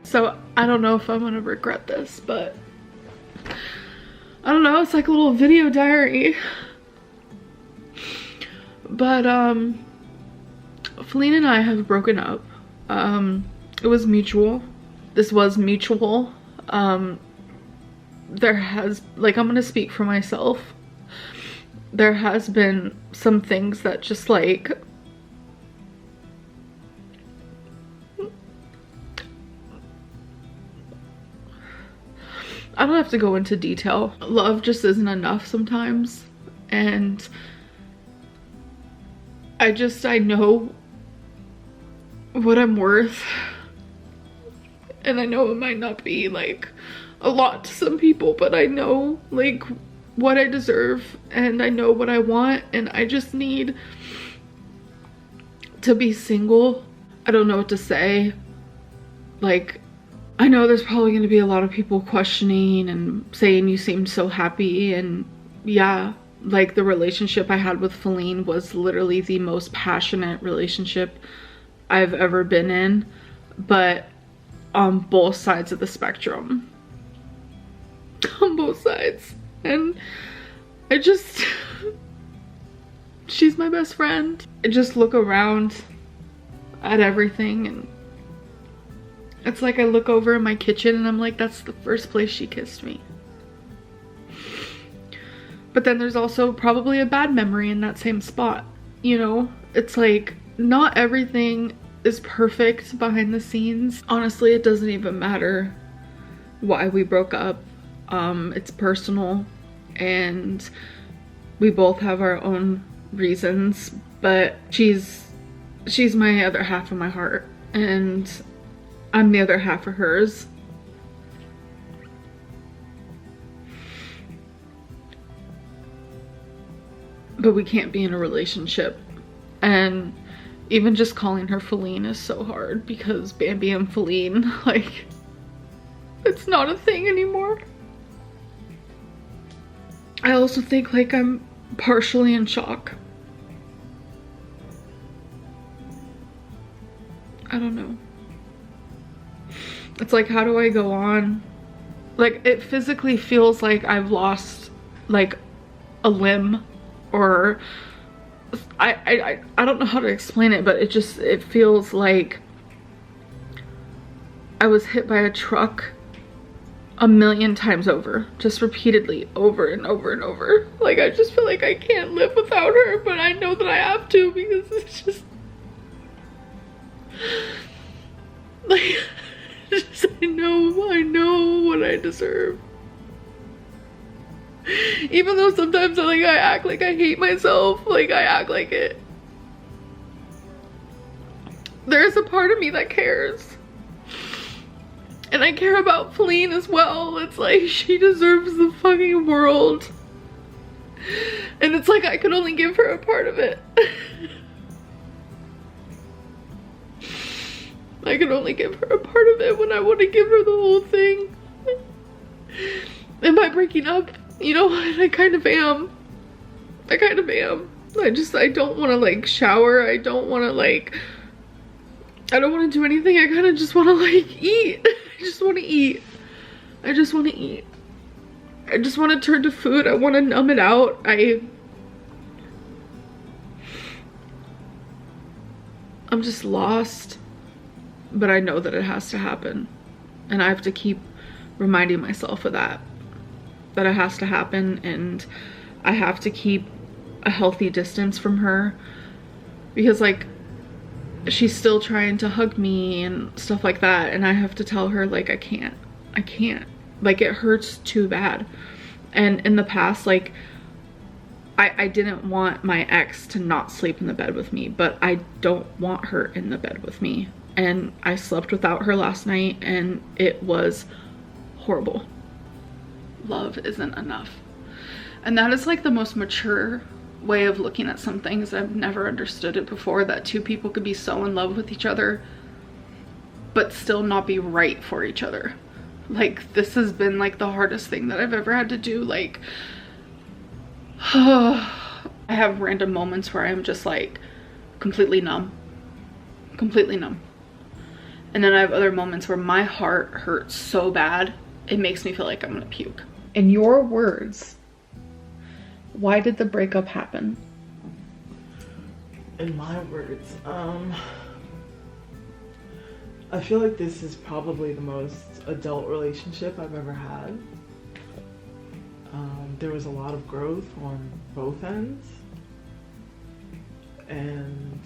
So I don't know if I'm gonna regret this, but I don't know, it's like a little video diary. But Feline and I have broken up. It was mutual. This was mutual. There has, like, I'm gonna speak for myself. There has been some things that just like, I don't have to go into detail. Love just isn't enough sometimes. And I know what I'm worth. And I know it might not be like a lot to some people, but I know like what I deserve and I know what I want, and I just need to be single. I don't know what to say. Like, I know there's probably going to be a lot of people questioning and saying you seemed so happy, and yeah, like the relationship I had with Feline was literally the most passionate relationship I've ever been in, but on both sides of the spectrum. On both sides. And I just, she's my best friend. I just look around at everything and it's like I look over in my kitchen and I'm like, that's the first place she kissed me. But then there's also probably a bad memory in that same spot, you know? It's like, not everything is perfect behind the scenes. Honestly, it doesn't even matter why we broke up. It's personal and we both have our own reasons, but she's my other half of my heart and I'm the other half of hers. But we can't be in a relationship, and even just calling her Feline is so hard because Bambi and Feline, like, it's not a thing anymore. I also think like I'm partially in shock. I don't know. It's like, how do I go on? Like, it physically feels like I've lost like a limb, or I don't know how to explain it, but it feels like I was hit by a truck a million times over, just repeatedly, over and over and over. Like, I just feel like I can't live without her, but I know that I have to because it's just like, I know what I deserve. Even though sometimes I act like I hate myself, like I act like it. There's a part of me that cares. And I care about Feline as well. It's like, she deserves the fucking world. And it's like, I could only give her a part of it. I could only give her a part of it when I want to give her the whole thing. And by breaking up, you know what, I kind of am. I don't want to like shower. I don't want to do anything. I kind of just want to like eat. I just want to eat. I just want to turn to food. I want to numb it out. I'm just lost, but I know that it has to happen. And I have to keep reminding myself of that it has to happen, and I have to keep a healthy distance from her because like, she's still trying to hug me and stuff like that, and I have to tell her like, I can't, like, it hurts too bad. And in the past, like, I didn't want my ex to not sleep in the bed with me, but I don't want her in the bed with me, and I slept without her last night and it was horrible. Love isn't enough, and that is like the most mature way of looking at some things. I've never understood it before, that two people could be so in love with each other but still not be right for each other. Like, this has been like the hardest thing that I've ever had to do. Like, I have random moments where I'm just like completely numb. And then I have other moments where my heart hurts so bad, it makes me feel like I'm gonna puke. In your words, why did the breakup happen? In my words, I feel like this is probably the most adult relationship I've ever had. There was a lot of growth on both ends. And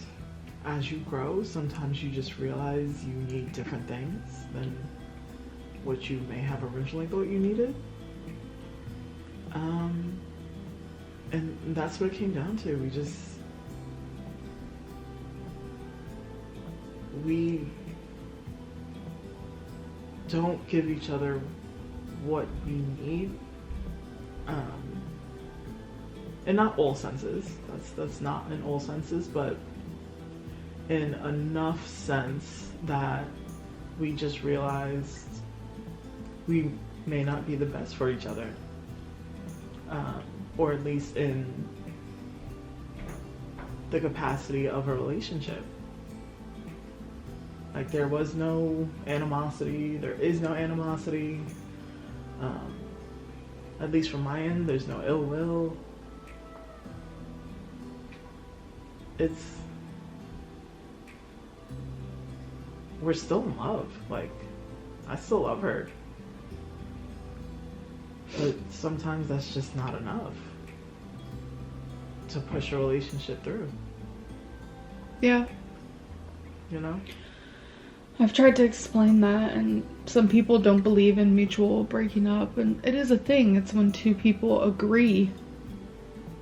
as you grow, sometimes you just realize you need different things than what you may have originally thought you needed. And that's what it came down to. We don't give each other what we need. In not all senses, that's not in all senses, but in enough sense that we just realized we may not be the best for each other, or at least in the capacity of a relationship. Like, there was no animosity, there is no animosity, at least from my end, there's no ill will. We're still in love. Like, I still love her. But sometimes that's just not enough to push a relationship through. Yeah. You know? I've tried to explain that, and some people don't believe in mutual breaking up, and it is a thing. It's when two people agree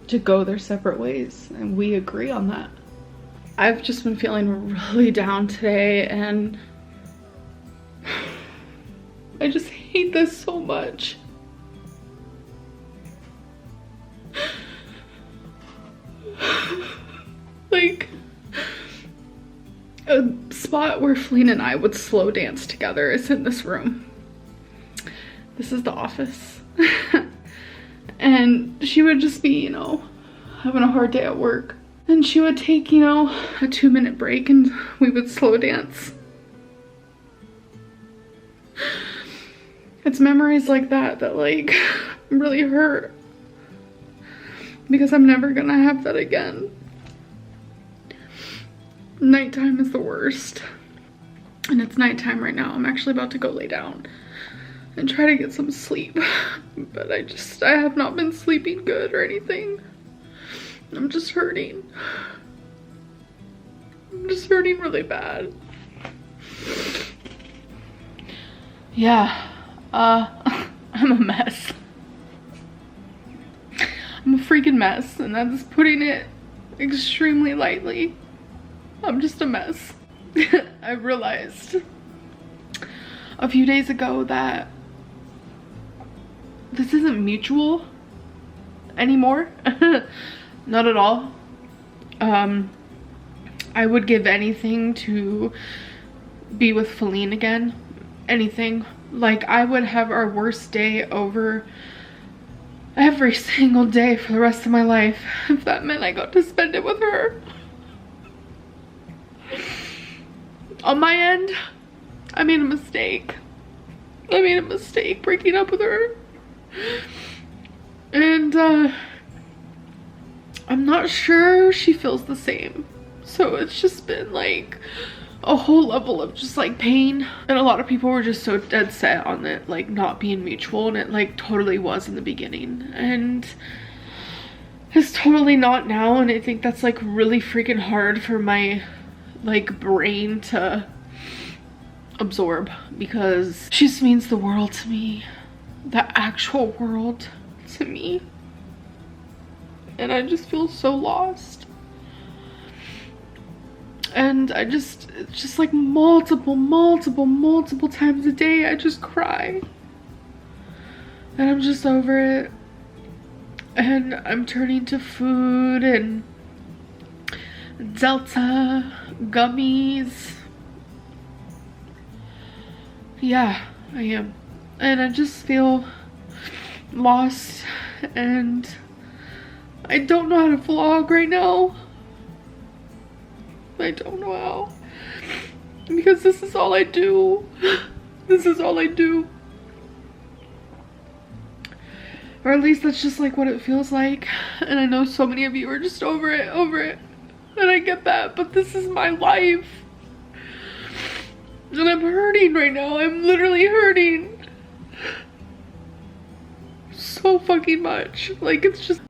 to go their separate ways, and we agree on that. I've just been feeling really down today, and I just hate this so much. Like, a spot where Feline and I would slow dance together is in this room. This is the office. And she would just be, you know, having a hard day at work. And she would take, you know, a 2-minute break and we would slow dance. It's memories like that that, like, really hurt. Because I'm never gonna have that again. Nighttime is the worst. And it's nighttime right now. I'm actually about to go lay down and try to get some sleep. But I have not been sleeping good or anything. I'm just hurting. I'm just hurting really bad. Yeah, I'm a mess. I'm a freaking mess, and that's putting it extremely lightly. I'm just a mess. I realized a few days ago that this isn't mutual anymore. Not at all. I would give anything to be with Feline again. Anything. Like, I would have our worst day over every single day for the rest of my life if that meant I got to spend it with her. On my end, I made a mistake. I made a mistake breaking up with her. And I'm not sure she feels the same. So it's just been like a whole level of just like pain. And a lot of people were just so dead set on it like not being mutual, and it like totally was in the beginning. And it's totally not now, and I think that's like really freaking hard for my like brain to absorb, because she just means the world to me. The actual world to me. And I just feel so lost. And it's just like multiple times a day I just cry. And I'm just over it. And I'm turning to food and Delta gummies. Yeah, I am. And I just feel lost, and I don't know how to vlog right now. I don't know how. Because this is all I do. This is all I do. Or at least that's just like what it feels like. And I know so many of you are just over it. And I get that, but this is my life. And I'm hurting right now. I'm literally hurting. So fucking much. Like, it's just...